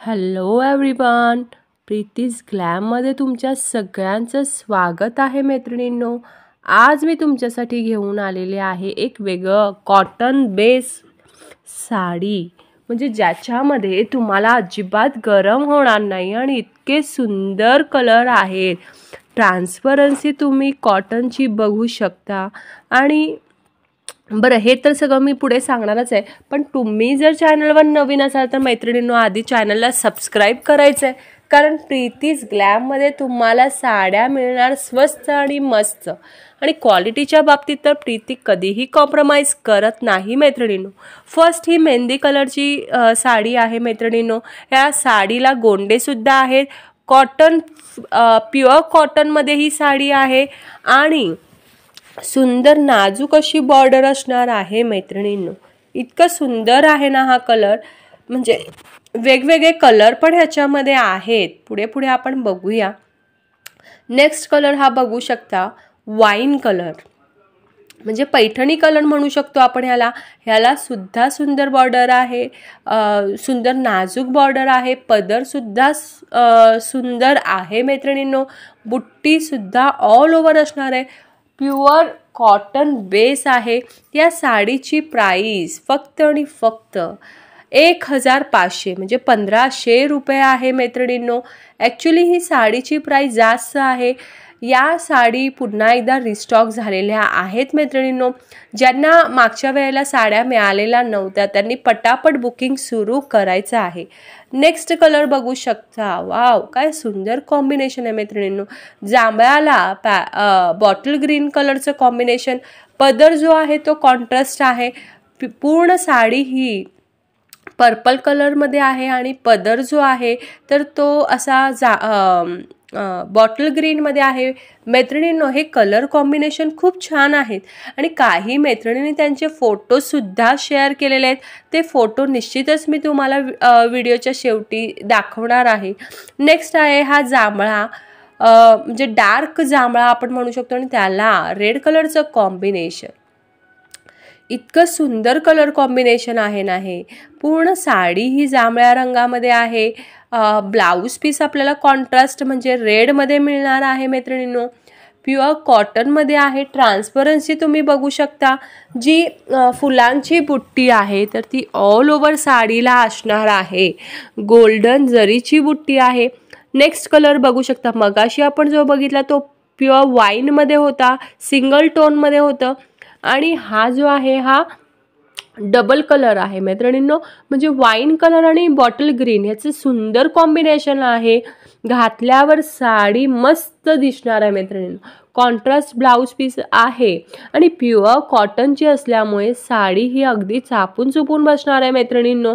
Hello everyone, प्रीतीज ग्लॅममध्ये तुमच्या सगळ्यांचं स्वागत आहे मैत्रिणींनो. आज मी तुमच्यासाठी घेऊन आलेले आहे एक वेगळं कॉटन बेस साडी, म्हणजे ज्याच्यामध्ये तुम्हाला अजिबात गरम होणार नाही आणि इतके सुंदर कलर आहेत. ट्रान्सपरन्सी तुम्ही कॉटनची बघू शकता. आणि बरं, हे तर सगळं मी पुढे सांगणारच आहे, पण तुम्ही जर चॅनलवर नवीन असाल तर मैत्रिणींनो आधी चॅनलला सबस्क्राईब करायचं आहे, कारण प्रीतीज ग्लॅममध्ये तुम्हाला साड्या मिळणार स्वस्त आणि मस्त. आणि क्वालिटीच्या बाबतीत तर प्रीती कधीही कॉम्प्रोमाइज करत नाही मैत्रिणींनो. फर्स्ट ही मेहंदी कलरची साडी आहे मैत्रिणींनो. या साडीला गोंडेसुद्धा आहेत. कॉटन, प्युअर कॉटनमध्ये ही साडी आहे आणि सुंदर नाजूक अशी बॉर्डर असणार आहे मैत्रिणींनो. इतकं सुंदर आहे ना हा कलर, म्हणजे वेगवेगळे कलर पण ह्याच्यामध्ये आहेत. पुढे पुढे आपण बघूया. नेक्स्ट कलर हा बघू शकता, वाईन कलर, म्हणजे पैठणी कलर म्हणू शकतो आपण ह्याला. ह्याला सुद्धा सुंदर बॉर्डर आहे, सुंदर नाजूक बॉर्डर आहे. पदरसुद्धा सुंदर आहे मैत्रिणींनो. बुट्टीसुद्धा ऑल ओव्हर असणार आहे. प्युअर कॉटन बेस आहे. या साडीची प्राईस फक्त आणि फक्त 1500 म्हणजे 1500 रुपये आहे मैत्रिणींनो. ॲक्च्युली ही साडीची प्राईस जास्त आहे. या साडी पुन्हा एकदा रिस्टॉक झालेल्या आहेत मैत्रिणींनो. ज्यांना मागच्या वेळेला साड्या मिळालेल्या नव्हत्या त्यांनी पटापट बुकिंग सुरू करायचं आहे. नेक्स्ट कलर बघू शकता. वाव, काय सुंदर कॉम्बिनेशन आहे मैत्रिणींनो. जांभळ्याला बॉटल ग्रीन कलरचं कॉम्बिनेशन. पदर जो आहे तो कॉन्ट्रास्ट आहे. पूर्ण साडी ही पर्पल कलरमध्ये आहे आणि पदर जो आहे तर तो असा बॉटल ग्रीनमध्ये आहे मैत्रिणींनो. हे कलर कॉम्बिनेशन खूप छान आहेत आणि काही मैत्रिणींनी त्यांचे फोटोसुद्धा शेअर केलेले आहेत. ते फोटो निश्चितच मी तुम्हाला व्हिडिओच्या शेवटी दाखवणार आहे. नेक्स्ट आहे हा जांभळा, म्हणजे डार्क जांभळा आपण म्हणू शकतो आणि त्याला रेड कलरचं कॉम्बिनेशन. इतकं सुंदर कलर कॉम्बिनेशन आहे ना हे. पूर्ण साडी ही जांभळ्या रंगामध्ये आहे. ब्लाऊज पीस आपल्याला कॉन्ट्रास्ट म्हणजे रेडमध्ये मिळणार आहे मैत्रिणींनो. प्युअर कॉटनमध्ये आहे. ट्रान्सपरन्सी तुम्ही बघू शकता. जी फुलांची बुट्टी आहे तर ती ऑल ओव्हर साडीला असणार आहे. गोल्डन जरीची बुट्टी आहे. नेक्स्ट कलर बघू शकता. मगाशी आपण जो बघितला तो प्युअर वाईनमध्ये होता, सिंगल टोनमध्ये होतं. आणि हा जो आहे हा डबल कलर आहे मैत्रिणींनो, म्हणजे वाईन कलर आणि बॉटल ग्रीन ह्याचं सुंदर कॉम्बिनेशन आहे. घातल्यावर साडी मस्त दिसणार आहे मैत्रिणींनो. कॉन्ट्रास्ट ब्लाऊज पीस आहे आणि प्युअर कॉटनची असल्यामुळे साडी ही अगदी चापून चुपून बसणार आहे मैत्रिणींनो.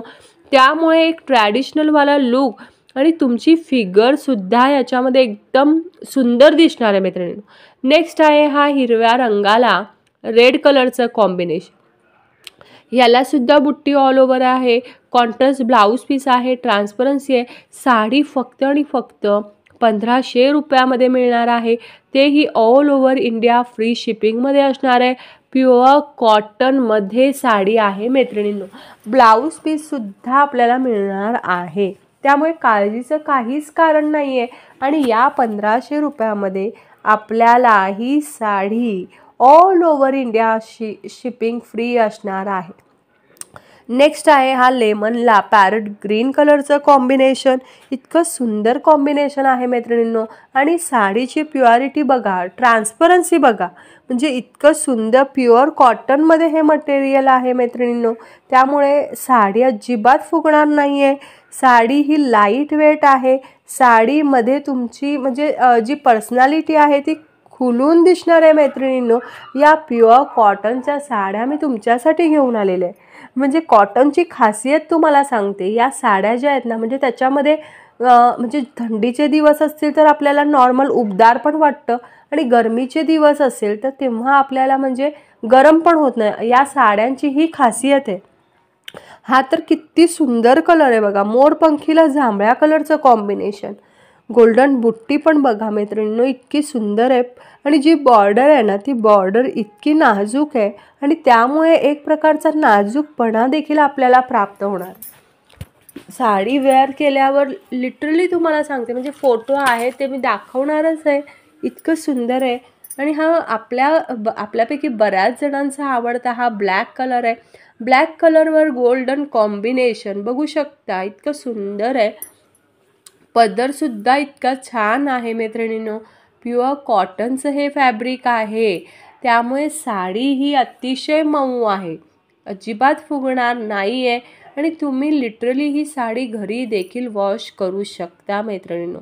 त्यामुळे एक ट्रॅडिशनलवाला लुक आणि तुमची फिगरसुद्धा याच्यामध्ये एकदम सुंदर दिसणार आहे मैत्रिणींनो. नेक्स्ट आहे हा हिरव्या रंगाला रेड कलरचं कॉम्बिनेशन. याला सुद्धा बुट्टी ऑल ओव्हर आहे. कॉन्ट्रास्ट ब्लाऊज पीस आहे. ट्रान्सपरन्सी आहे. साडी फक्त आणि फक्त 1500 रुपयामध्ये मिळणार आहे. तेही ऑल ओव्हर इंडिया फ्री शिपिंगमध्ये असणार आहे. प्युअर कॉटनमध्ये साडी आहे मैत्रिणींनो. ब्लाऊज पीससुद्धा आपल्याला मिळणार आहे. त्यामुळे काळजीचं काहीच कारण नाही आहे. आणि या 1500 रुपयामध्ये आपल्याला ही sari all over India shipping free असणार आहे. नेक्स्ट आहे हा लेमनला पॅरट ग्रीन कलरचं कॉम्बिनेशन. इतकं सुंदर कॉम्बिनेशन आहे मैत्रिणींनो. आणि साडीची प्युअरिटी बघा, ट्रान्सपरन्सी बघा, म्हणजे इतकं सुंदर प्युअर कॉटनमध्ये हे मटेरियल आहे मैत्रिणींनो. त्यामुळे साडी अजिबात फुगणार नाही आहे. साडी ही लाईट वेट आहे. साडीमध्ये तुमची म्हणजे जी पर्सनॅलिटी आहे ती खुलून दिसणार आहे मैत्रिणींनो. या प्युअर कॉटनच्या साड्या मी तुमच्यासाठी घेऊन आलेल्या आहे. म्हणजे कॉटनची खासियत तुम्हाला सांगते. या साड्या ज्या आहेत ना, म्हणजे त्याच्यामध्ये म्हणजे थंडीचे दिवस असतील तर आपल्याला नॉर्मल उबदार पण वाटतं आणि गरमीचे दिवस असेल तर तेव्हा आपल्याला म्हणजे गरम पण होत नाही. या साड्यांची ही खासियत आहे. हा तर किती सुंदर कलर आहे बघा. मोरपंखीला जांभळ्या कलरचं कॉम्बिनेशन. गोल्डन बुट्टी पण बघा मैत्रिणींनो, इतकी सुंदर आहे. आणि जी बॉर्डर आहे ना ती बॉर्डर इतकी नाजूक आहे आणि त्यामुळे एक प्रकारचा नाजूकपणा देखील आपल्याला प्राप्त होणार. साडी वेअर केल्यावर लिटरली तुम्हाला सांगते, म्हणजे फोटो आहे ते मी दाखवणारच आहे, इतकं सुंदर आहे. आणि हा आपल्यापैकी बऱ्याच जणांचा आवडता हा ब्लॅक कलर आहे. ब्लॅक कलरवर गोल्डन कॉम्बिनेशन बघू शकता, इतकं सुंदर आहे. पदरसुद्धा इतका छान आहे मैत्रिणींनो. प्युअर कॉटनचं हे फॅब्रिक आहे, त्यामुळे साडी ही अतिशय मऊ आहे, अजिबात फुगणार नाही आहे. आणि तुम्ही लिटरली ही साडी घरी देखील वॉश करू शकता मैत्रिणींनो,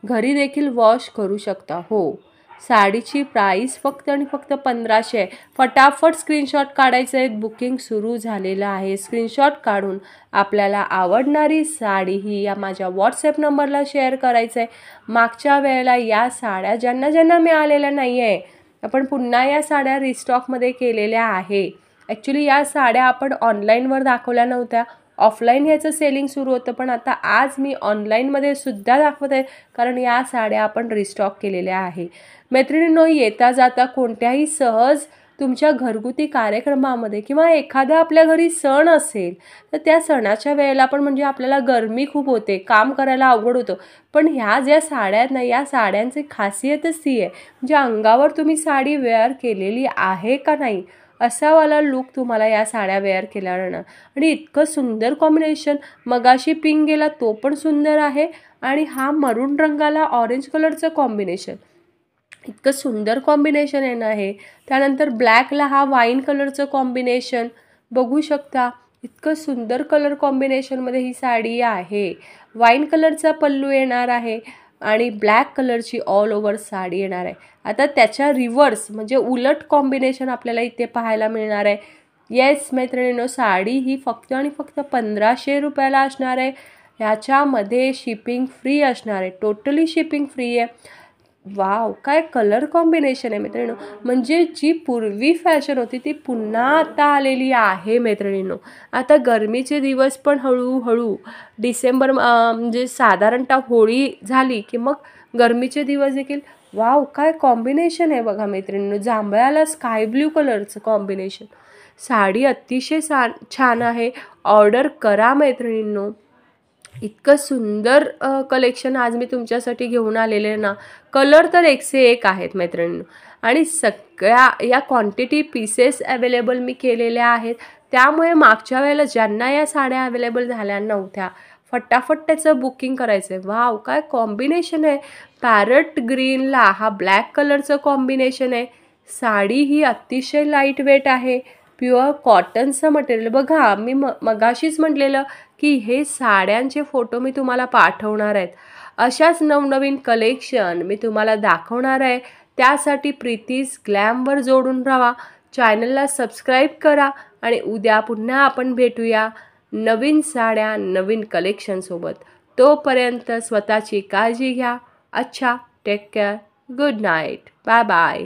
घरी देखील वॉश करू शकता. हो, साडीची प्राईस फक्त आणि फक्त 1500 आहे. फटाफट स्क्रीनशॉट काढायचे आहेत, बुकिंग सुरू झालेलं आहे. स्क्रीनशॉट काढून आपल्याला आवडणारी साडी ही या माझ्या व्हॉट्सॲप नंबरला शेअर करायचं आहे. मागच्या वेळेला या साड्या ज्यांना मिळालेल्या नाही आहे, आपण पुन्हा या साड्या रिस्टॉकमध्ये केलेल्या आहे. ॲक्च्युली या साड्या आपण ऑनलाईनवर दाखवल्या नव्हत्या, ऑफलाईन ह्याचं सेलिंग सुरू होतं, पण आता आज मी ऑनलाईनमध्ये सुद्धा दाखवत आहे, कारण या साड्या आपण रिस्टॉक केलेल्या आहे. मैत्रिणींनो, येता जाता कोणत्याही सहज तुमच्या घरगुती कार्यक्रमामध्ये किंवा एखादा आपल्या घरी सण असेल तर त्या सणाच्या वेळेला पण म्हणजे आपल्याला गरमी खूप होते, काम करायला अवघड होतं, पण ह्या ज्या साड्या आहेत ना, या साड्यांची खासियतच ती आहे, म्हणजे अंगावर तुम्ही साडी वेअर केलेली आहे का नाही असावाला लुक तुम्हाला या साड्या वेअर केल्यावर ना. आणि इतकं सुंदर कॉम्बिनेशन, मगाशी पिंक गेला तो पण सुंदर आहे, आणि हा मरून रंगाला ऑरेंज कलरचं कॉम्बिनेशन, इतकं सुंदर कॉम्बिनेशन येणं आहे. त्यानंतर ब्लॅकला हा वाईन कलरचं कॉम्बिनेशन बघू शकता, इतकं सुंदर कलर कॉम्बिनेशनमध्ये ही साडी आहे. वाईन कलरचा पल्लू येणार आहे आणि ब्लॅक कलरची ऑल ओव्हर साडी येणार आहे. आता त्याच्या रिव्हर्स म्हणजे उलट कॉम्बिनेशन आपल्याला इथे पाहायला मिळणार आहे. येस मैत्रिणींनो, साडी ही फक्त आणि फक्त 1500 रुपयाला असणार आहे. ह्याच्यामध्ये शिपिंग फ्री असणार आहे, टोटली शिपिंग फ्री आहे. वाव, काय कलर कॉम्बिनेशन आहे मैत्रिणींनो, म्हणजे जी पूर्वी फॅशन होती ती पुन्हा आता आलेली आहे मैत्रिणींनो. आता गरमीचे दिवस पण हळूहळू डिसेंबर म्हणजे साधारणतः होळी झाली की मग गरमीचे दिवस देखील. वाव, काय कॉम्बिनेशन आहे बघा मैत्रिणींनो, जांभळ्याला स्काय ब्ल्यू कलरचं कॉम्बिनेशन. साडी अतिशय छान आहे, ऑर्डर करा मैत्रिणींनो. इतकं सुंदर कलेक्शन आज मी तुमच्यासाठी घेऊन आलेले ना. कलर तर 101 आहेत मैत्रिणींनो, आणि सगळ्या या क्वांटिटी पीसेस अवेलेबल मी केलेल्या आहेत. त्यामुळे मागच्या वेळेला ज्यांना या साड्या अवेलेबल झाल्या नव्हत्या, फटाफट त्याचं बुकिंग करायचं आहे. वाव, काय कॉम्बिनेशन आहे, पॅरट ग्रीनला हा ब्लॅक कलरचं कॉम्बिनेशन आहे. साडी ही अतिशय लाईट वेट आहे, प्युअर कॉटनचं मटेरियल. बघा, मी मगाशीच म्हटलेलं की हे साड्यांचे फोटो मी तुम्हाला पाठवणार आहेत. अशाच नवनवीन कलेक्शन मी तुम्हाला दाखवणार आहे. त्यासाठी प्रीतीज ग्लॅमवर जोडून राहा, चॅनलला सबस्क्राईब करा, आणि उद्या पुन्हा आपण भेटूया नवीन साड्या नवीन कलेक्शनसोबत. तोपर्यंत स्वतःची काळजी घ्या. अच्छा, take care, good night, bye bye.